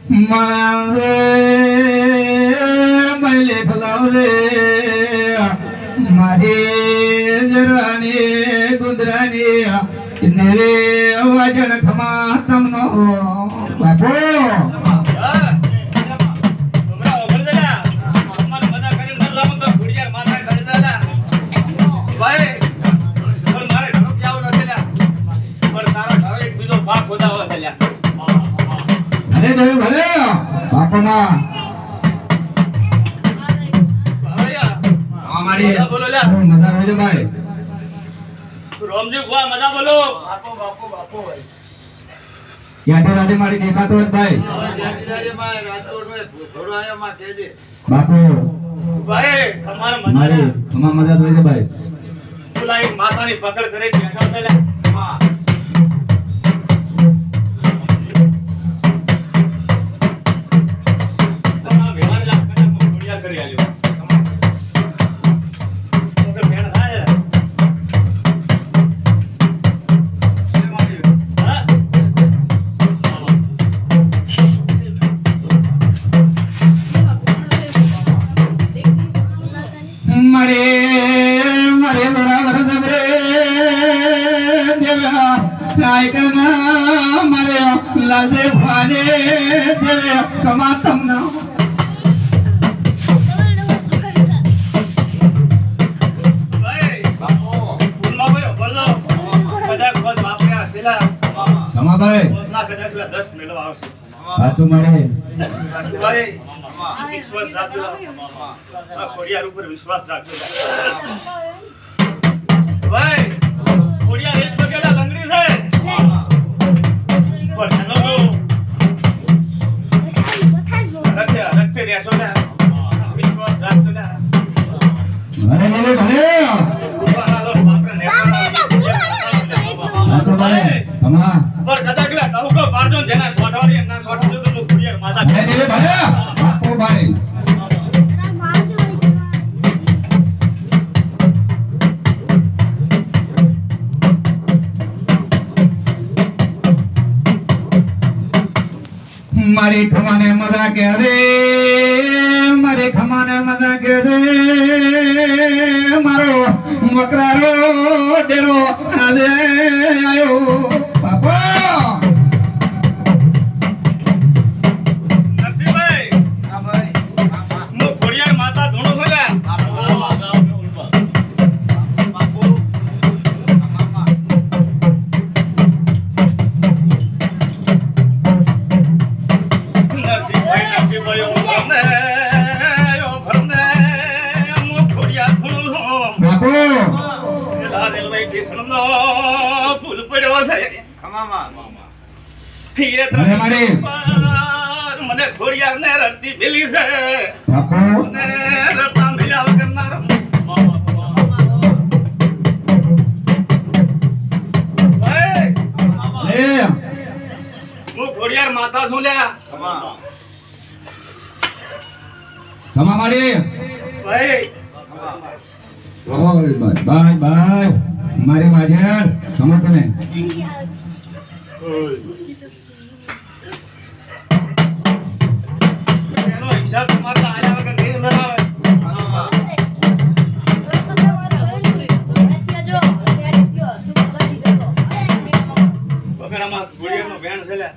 મારે મલે ફલાવરે મારી જરવાની ગુંદરાની નેરે વાજણ ખમા તમનો બાપો ભલે બાપના અમારી બોલો લ્યા મજા આવે છે ભાઈ રોમજી ભુવા મજા બોલો બાપો બાપો બાપો યાદે રાતે મારી દેખાતો જ ભાઈ યાદે માં રાજકોટ માં ઘોડો આયા માં કેજે બાપો ભાઈ તમારા મજા તમાર મજા દોઈ છે ભાઈ બોલાઈ માથાની પકડ કરે બેઠો છે લે હા लाजे भाने देवे कमातम ना भाई बापो पुलमा भाई बोलो कदा बस बापरे आसेला कमा भाई ना कदा 10 मेलो आवશે સાચું મળે ભાઈ વિશ્વાસ રાખજો આ ખોડિયાર ઉપર વિશ્વાસ રાખજો ભાઈ ખોડિયાર એક બગેલા લંગડી છે मारे खमाने मजा के रे मारे खमाने मजा के रे मारो मकरारो डेरो आले आयो पापा नरसिंह भाई हां भाई मो खोड़ियार माता धोणो छला बापू मामा ફૂલ પડ્યો છે મને ખોડિયાર ને રડતી ભેલી છે મને રડતા મિલ્યા વગર ના રમ હું ખોડિયાર માતા છું લ્યા કમા મારી ભાઈ બાય બાય મારી માજર સમજ તમે એનો હિસાબ તમારા આયા વગર નહીં બનાવે બગડામાં ગોળીનો બેન છે લે